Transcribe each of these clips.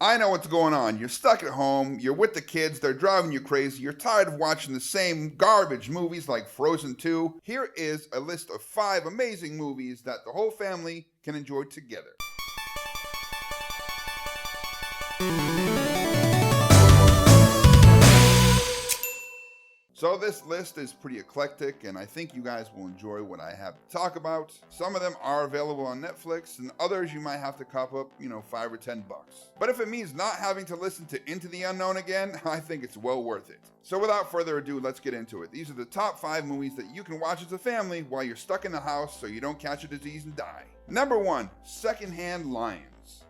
I know what's going on. You're stuck at home, you're with the kids, they're driving you crazy, you're tired of watching the same garbage movies like Frozen 2. Here is a list of 5 amazing movies that the whole family can enjoy together. So this list is pretty eclectic, and I think you guys will enjoy what I have to talk about. Some of them are available on Netflix, and others you might have to cop up, $5 or $10. But if it means not having to listen to Into the Unknown again, I think it's well worth it. So without further ado, let's get into it. These are the top 5 movies that you can watch as a family while you're stuck in the house so you don't catch a disease and die. Number 1, Secondhand Lions.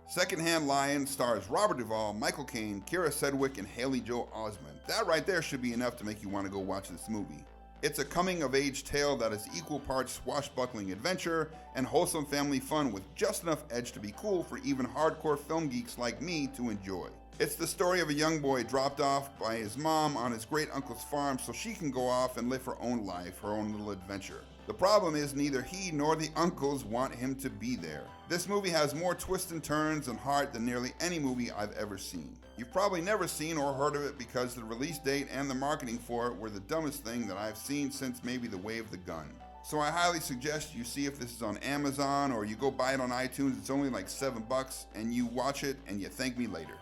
Secondhand Lions stars Robert Duvall, Michael Caine, Kira Sedgwick, and Haley Joel Osment. That right there should be enough to make you want to go watch this movie. It's a coming-of-age tale that is equal parts swashbuckling adventure and wholesome family fun with just enough edge to be cool for even hardcore film geeks like me to enjoy. It's the story of a young boy dropped off by his mom on his great-uncle's farm so she can go off and live her own life, her own little adventure. The problem is neither he nor the uncles want him to be there. This movie has more twists and turns and heart than nearly any movie I've ever seen. You've probably never seen or heard of it because the release date and the marketing for it were the dumbest thing that I've seen since maybe The Way of the Gun. So I highly suggest you see if this is on Amazon or you go buy it on iTunes. It's only like $7 and you watch it and you thank me later.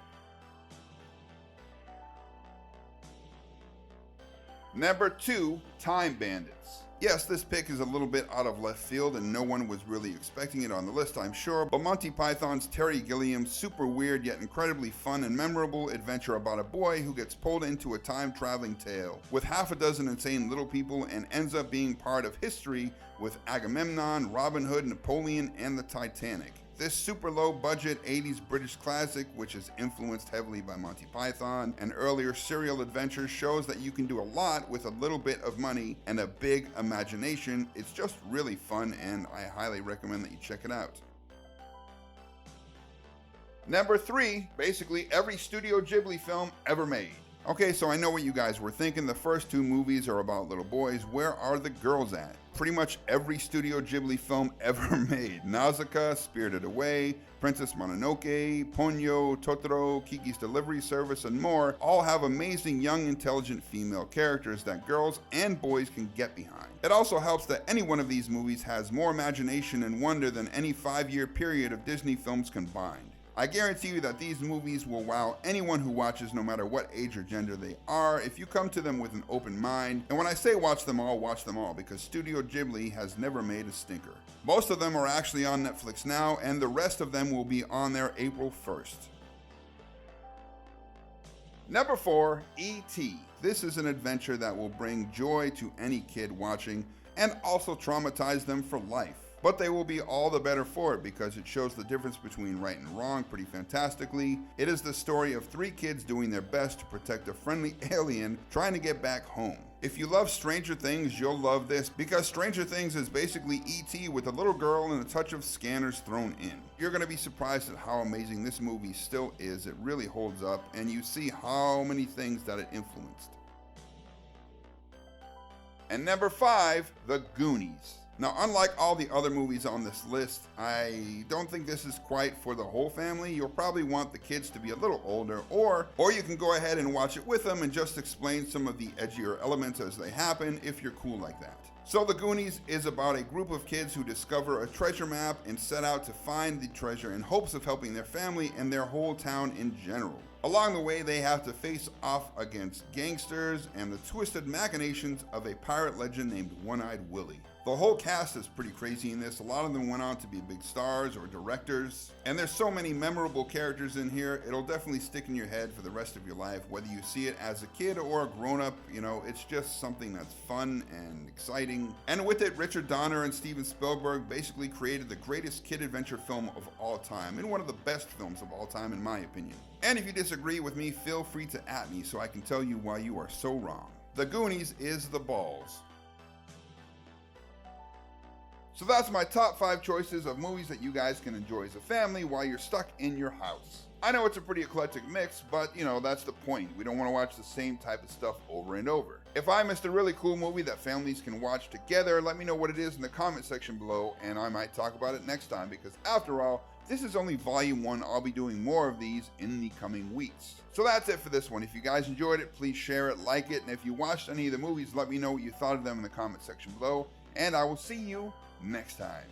Number 2, Time Bandits. Yes, this pick is a little bit out of left field and no one was really expecting it on the list, I'm sure, but Monty Python's Terry Gilliam's super weird yet incredibly fun and memorable adventure about a boy who gets pulled into a time-traveling tale with half a dozen insane little people and ends up being part of history with Agamemnon, Robin Hood, Napoleon, and the Titanic. This super low budget 80s British classic, which is influenced heavily by Monty Python and earlier serial adventures, shows that you can do a lot with a little bit of money and a big imagination. It's just really fun and I highly recommend that you check it out. Number 3, basically every Studio Ghibli film ever made. Okay, so I know what you guys were thinking. The first 2 movies are about little boys. Where are the girls at? Pretty much every Studio Ghibli film ever made. Nausicaa, Spirited Away, Princess Mononoke, Ponyo, Totoro, Kiki's Delivery Service, and more all have amazing young intelligent female characters that girls and boys can get behind. It also helps that any one of these movies has more imagination and wonder than any 5-year period of Disney films combined. I guarantee you that these movies will wow anyone who watches, no matter what age or gender they are, if you come to them with an open mind. And when I say watch them all, because Studio Ghibli has never made a stinker. Most of them are actually on Netflix now, and the rest of them will be on there April 1st. Number 4, E.T. This is an adventure that will bring joy to any kid watching and also traumatize them for life. But they will be all the better for it because it shows the difference between right and wrong pretty fantastically. It is the story of 3 kids doing their best to protect a friendly alien trying to get back home. If you love Stranger Things, you'll love this because Stranger Things is basically E.T. with a little girl and a touch of scanners thrown in. You're going to be surprised at how amazing this movie still is. It really holds up and you see how many things that it influenced. And number 5, The Goonies. Now, unlike all the other movies on this list, I don't think this is quite for the whole family. You'll probably want the kids to be a little older, or you can go ahead and watch it with them and just explain some of the edgier elements as they happen if you're cool like that. So The Goonies is about a group of kids who discover a treasure map and set out to find the treasure in hopes of helping their family and their whole town in general. Along the way, they have to face off against gangsters and the twisted machinations of a pirate legend named One-Eyed Willie. The whole cast is pretty crazy in this. A lot of them went on to be big stars or directors. And there's so many memorable characters in here, it'll definitely stick in your head for the rest of your life, whether you see it as a kid or a grown-up. It's just something that's fun and exciting. And with it, Richard Donner and Steven Spielberg basically created the greatest kid adventure film of all time, and one of the best films of all time in my opinion. And if you disagree with me, feel free to at me so I can tell you why you are so wrong. The Goonies is the balls. So that's my top 5 choices of movies that you guys can enjoy as a family while you're stuck in your house. I know it's a pretty eclectic mix, but that's the point. We don't want to watch the same type of stuff over and over. If I missed a really cool movie that families can watch together, let me know what it is in the comment section below, and I might talk about it next time because after all, This is only volume 1. I'll be doing more of these in the coming weeks. So that's it for this one. If you guys enjoyed it, please share it, like it, and if you watched any of the movies, let me know what you thought of them in the comment section below, and I will see you next time.